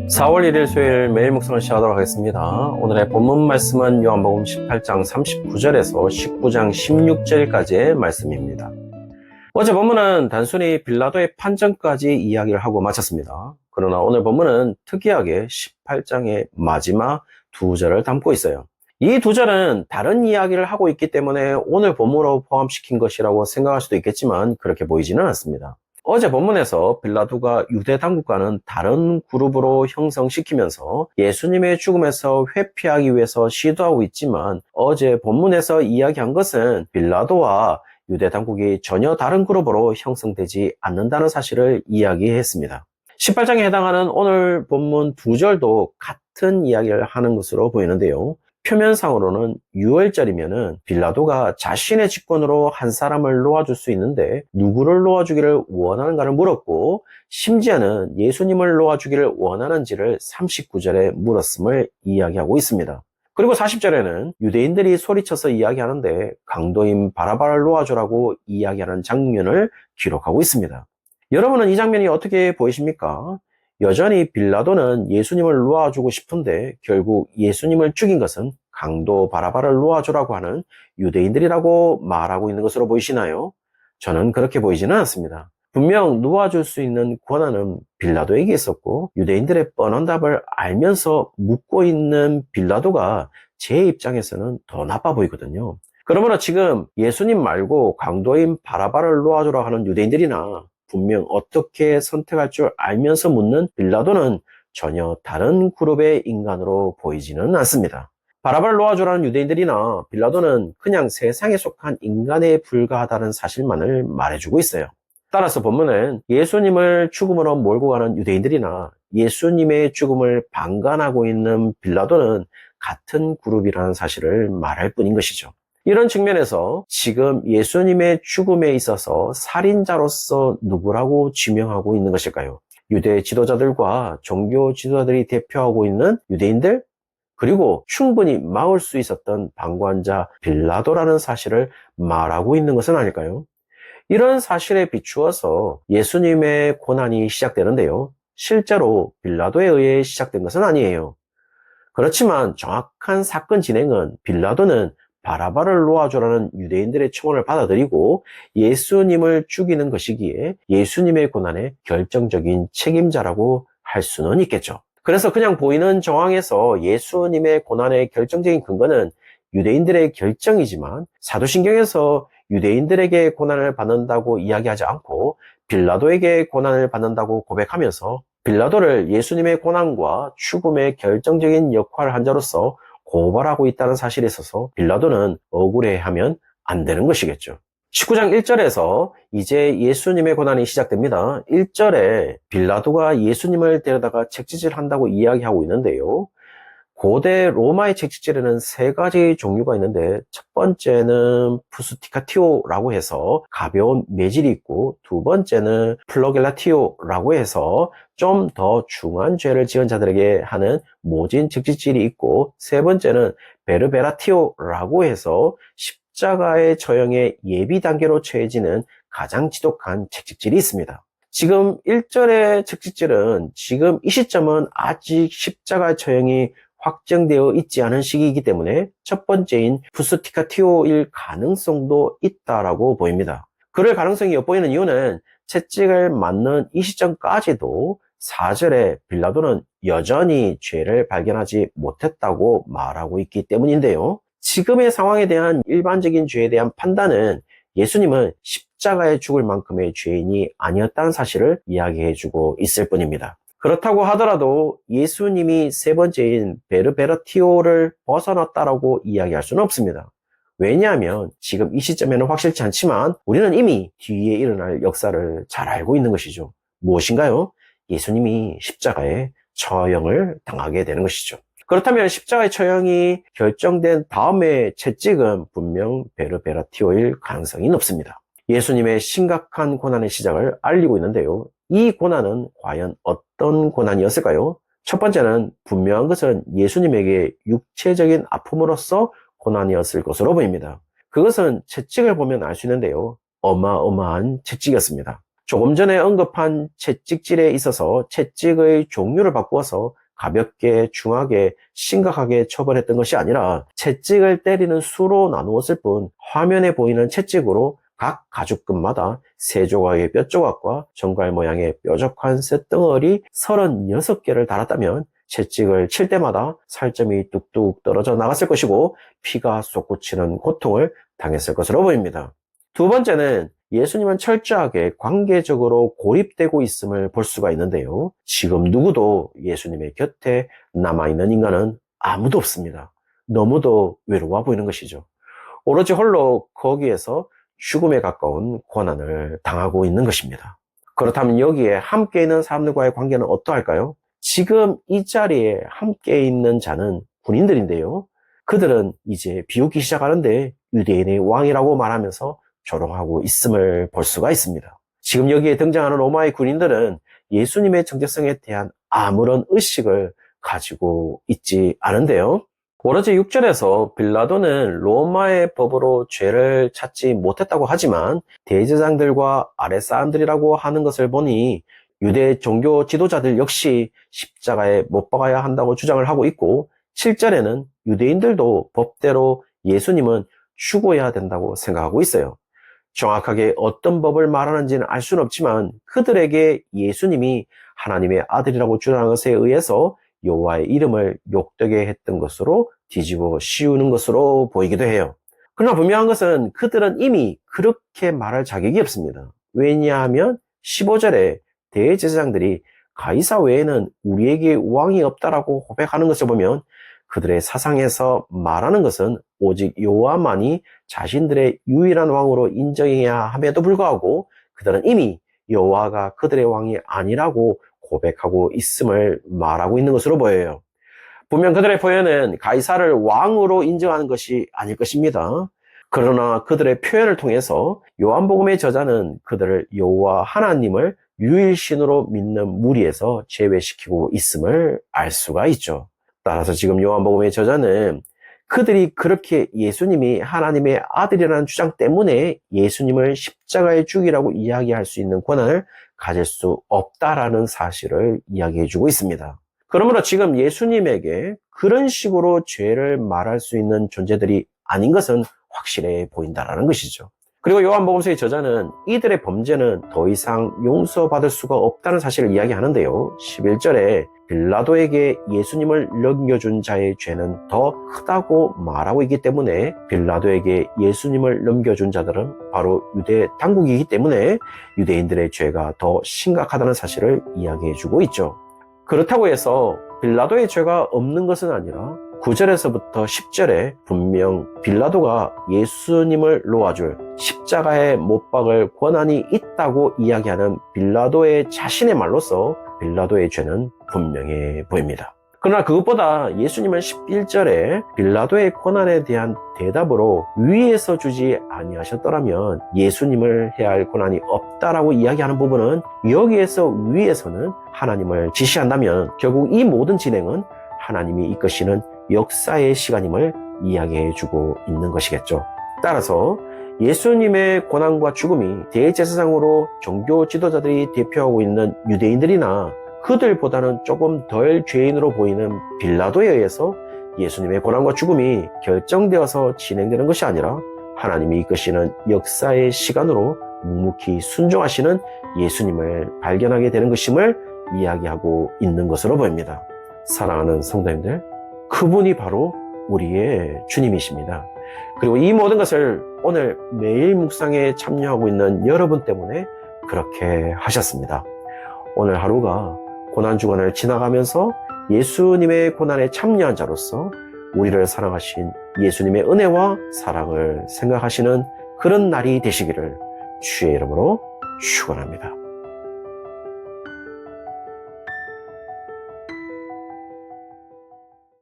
4월 1일 수요일 매일 묵상을 시작하도록 하겠습니다. 오늘의 본문 말씀은 요한복음 18장 39절에서 19장 16절까지의 말씀입니다. 어제 본문은 단순히 빌라도의 판정까지 이야기를 하고 마쳤습니다. 그러나 오늘 본문은 특이하게 18장의 마지막 두 절을 담고 있어요. 이 두 절은 다른 이야기를 하고 있기 때문에 오늘 본문으로 포함시킨 것이라고 생각할 수도 있겠지만 그렇게 보이지는 않습니다. 어제 본문에서 빌라도가 유대 당국과는 다른 그룹으로 형성시키면서 예수님의 죽음에서 회피하기 위해서 시도하고 있지만 어제 본문에서 이야기한 것은 빌라도와 유대 당국이 전혀 다른 그룹으로 형성되지 않는다는 사실을 이야기했습니다. 18장에 해당하는 오늘 본문 두 절도 같은 이야기를 하는 것으로 보이는데요. 표면상으로는 6월절이면은 빌라도가 자신의 직권으로 한 사람을 놓아줄 수 있는데 누구를 놓아주기를 원하는가를 물었고 심지어는 예수님을 놓아주기를 원하는지를 39절에 물었음을 이야기하고 있습니다. 그리고 40절에는 유대인들이 소리쳐서 이야기하는데 강도인 바라바를 놓아주라고 이야기하는 장면을 기록하고 있습니다. 여러분은 이 장면이 어떻게 보이십니까? 여전히 빌라도는 예수님을 놓아주고 싶은데 결국 예수님을 죽인 것은 강도 바라바를 놓아주라고 하는 유대인들이라고 말하고 있는 것으로 보이시나요? 저는 그렇게 보이지는 않습니다. 분명 놓아줄 수 있는 권한은 빌라도에게 있었고 유대인들의 뻔한 답을 알면서 묻고 있는 빌라도가 제 입장에서는 더 나빠 보이거든요. 그러므로 지금 예수님 말고 강도인 바라바를 놓아주라고 하는 유대인들이나 분명 어떻게 선택할 줄 알면서 묻는 빌라도는 전혀 다른 그룹의 인간으로 보이지는 않습니다. 바라바를 놓아주라는 유대인들이나 빌라도는 그냥 세상에 속한 인간에 불과하다는 사실만을 말해주고 있어요. 따라서 본문은 예수님을 죽음으로 몰고 가는 유대인들이나 예수님의 죽음을 방관하고 있는 빌라도는 같은 그룹이라는 사실을 말할 뿐인 것이죠. 이런 측면에서 지금 예수님의 죽음에 있어서 살인자로서 누구라고 지명하고 있는 것일까요? 유대 지도자들과 종교 지도자들이 대표하고 있는 유대인들, 그리고 충분히 막을 수 있었던 방관자 빌라도라는 사실을 말하고 있는 것은 아닐까요? 이런 사실에 비추어서 예수님의 고난이 시작되는데요. 실제로 빌라도에 의해 시작된 것은 아니에요. 그렇지만 정확한 사건 진행은 빌라도는 바라바를 놓아주라는 유대인들의 청원을 받아들이고 예수님을 죽이는 것이기에 예수님의 고난의 결정적인 책임자라고 할 수는 있겠죠. 그래서 그냥 보이는 정황에서 예수님의 고난의 결정적인 근거는 유대인들의 결정이지만 사도신경에서 유대인들에게 고난을 받는다고 이야기하지 않고 빌라도에게 고난을 받는다고 고백하면서 빌라도를 예수님의 고난과 죽음의 결정적인 역할을 한 자로서 고발하고 있다는 사실에 있어서 빌라도는 억울해하면 안 되는 것이겠죠. 19장 1절에서 이제 예수님의 고난이 시작됩니다. 1절에 빌라도가 예수님을 데려다가 책짓질 한다고 이야기하고 있는데요. 고대 로마의 책짓질에는 세 가지 종류가 있는데 첫 번째는 푸스티카티오라고 해서 가벼운 매질이 있고 두 번째는 플로겔라티오라고 해서 좀 더 중한 죄를 지은 자들에게 하는 모진 책짓질이 있고 세 번째는 베르베라티오라고 해서 십자가의 처형의 예비 단계로 처해지는 가장 지독한 책짓질이 있습니다. 지금 1절의 책짓질은 지금 이 시점은 아직 십자가의 처형이 확정되어 있지 않은 시기이기 때문에 첫 번째인 푸스티카티오일 가능성도 있다라고 보입니다. 그럴 가능성이 엿보이는 이유는 채찍을 맞는 이 시점까지도 4절에 빌라도는 여전히 죄를 발견하지 못했다고 말하고 있기 때문인데요. 지금의 상황에 대한 일반적인 죄에 대한 판단은 예수님은 십자가에 죽을 만큼의 죄인이 아니었다는 사실을 이야기해주고 있을 뿐입니다. 그렇다고 하더라도 예수님이 세 번째인 베르베라티오를 벗어났다라고 이야기할 수는 없습니다. 왜냐하면 지금 이 시점에는 확실치 않지만 우리는 이미 뒤에 일어날 역사를 잘 알고 있는 것이죠. 무엇인가요? 예수님이 십자가에 처형을 당하게 되는 것이죠. 그렇다면 십자가의 처형이 결정된 다음에 채찍은 분명 베르베라티오일 가능성이 높습니다. 예수님의 심각한 고난의 시작을 알리고 있는데요. 이 고난은 과연 어떤 고난이었을까요? 첫 번째는 분명한 것은 예수님에게 육체적인 아픔으로서 고난이었을 것으로 보입니다. 그것은 채찍을 보면 알 수 있는데요. 어마어마한 채찍이었습니다. 조금 전에 언급한 채찍질에 있어서 채찍의 종류를 바꾸어서 가볍게, 중하게, 심각하게 처벌했던 것이 아니라 채찍을 때리는 수로 나누었을 뿐 화면에 보이는 채찍으로 각 가죽끈마다 3조각의 뼈조각과 정갈 모양의 뾰족한 쇳덩어리 36개를 달았다면 채찍을 칠 때마다 살점이 뚝뚝 떨어져 나갔을 것이고 피가 솟구치는 고통을 당했을 것으로 보입니다. 두 번째는 예수님은 철저하게 관계적으로 고립되고 있음을 볼 수가 있는데요. 지금 누구도 예수님의 곁에 남아있는 인간은 아무도 없습니다. 너무도 외로워 보이는 것이죠. 오로지 홀로 거기에서 죽음에 가까운 고난을 당하고 있는 것입니다. 그렇다면 여기에 함께 있는 사람들과의 관계는 어떠할까요? 지금 이 자리에 함께 있는 자는 군인들인데요. 그들은 이제 비웃기 시작하는데 유대인의 왕이라고 말하면서 조롱하고 있음을 볼 수가 있습니다. 지금 여기에 등장하는 로마의 군인들은 예수님의 정체성에 대한 아무런 의식을 가지고 있지 않은데요. 오로지 6절에서 빌라도는 로마의 법으로 죄를 찾지 못했다고 하지만 대제사장들과 아랫사람들이라고 하는 것을 보니 유대 종교 지도자들 역시 십자가에 못 박아야 한다고 주장을 하고 있고 7절에는 유대인들도 법대로 예수님은 죽어야 된다고 생각하고 있어요. 정확하게 어떤 법을 말하는지는 알 수는 없지만 그들에게 예수님이 하나님의 아들이라고 주장하는 것에 의해서 여호와의 이름을 욕되게 했던 것으로 뒤집어 씌우는 것으로 보이기도 해요. 그러나 분명한 것은 그들은 이미 그렇게 말할 자격이 없습니다. 왜냐하면 15절에 대제사장들이 가이사 외에는 우리에게 왕이 없다라고 고백하는 것을 보면 그들의 사상에서 말하는 것은 오직 여호와만이 자신들의 유일한 왕으로 인정해야 함에도 불구하고 그들은 이미 여호와가 그들의 왕이 아니라고 고백하고 있음을 말하고 있는 것으로 보여요. 분명 그들의 표현은 가이사를 왕으로 인정하는 것이 아닐 것입니다. 그러나 그들의 표현을 통해서 요한복음의 저자는 그들을 여호와 하나님을 유일신으로 믿는 무리에서 제외시키고 있음을 알 수가 있죠. 따라서 지금 요한복음의 저자는 그들이 그렇게 예수님이 하나님의 아들이라는 주장 때문에 예수님을 십자가에 죽이라고 이야기할 수 있는 권한을 가질 수 없다라는 사실을 이야기해주고 있습니다. 그러므로 지금 예수님에게 그런 식으로 죄를 말할 수 있는 존재들이 아닌 것은 확실해 보인다라는 것이죠. 그리고 요한복음서의 저자는 이들의 범죄는 더 이상 용서받을 수가 없다는 사실을 이야기하는데요. 11절에 빌라도에게 예수님을 넘겨준 자의 죄는 더 크다고 말하고 있기 때문에 빌라도에게 예수님을 넘겨준 자들은 바로 유대 당국이기 때문에 유대인들의 죄가 더 심각하다는 사실을 이야기해주고 있죠. 그렇다고 해서 빌라도의 죄가 없는 것은 아니라 9절에서부터 10절에 분명 빌라도가 예수님을 놓아줄 십자가에 못 박을 권한이 있다고 이야기하는 빌라도의 자신의 말로서 빌라도의 죄는 분명해 보입니다. 그러나 그것보다 예수님은 11절에 빌라도의 권한에 대한 대답으로 위에서 주지 아니하셨더라면 예수님을 해야 할 권한이 없다라고 이야기하는 부분은 여기에서 위에서는 하나님을 지시한다면 결국 이 모든 진행은 하나님이 이끄시는 역사의 시간임을 이야기해주고 있는 것이겠죠. 따라서 예수님의 고난과 죽음이 대제사장으로 종교 지도자들이 대표하고 있는 유대인들이나 그들보다는 조금 덜 죄인으로 보이는 빌라도에 의해서 예수님의 고난과 죽음이 결정되어서 진행되는 것이 아니라 하나님이 이끄시는 역사의 시간으로 묵묵히 순종하시는 예수님을 발견하게 되는 것임을 이야기하고 있는 것으로 보입니다. 사랑하는 성도님들, 그분이 바로 우리의 주님이십니다. 그리고 이 모든 것을 오늘 매일 묵상에 참여하고 있는 여러분 때문에 그렇게 하셨습니다. 오늘 하루가 고난주간을 지나가면서 예수님의 고난에 참여한 자로서 우리를 사랑하신 예수님의 은혜와 사랑을 생각하시는 그런 날이 되시기를 주의 이름으로 축원합니다.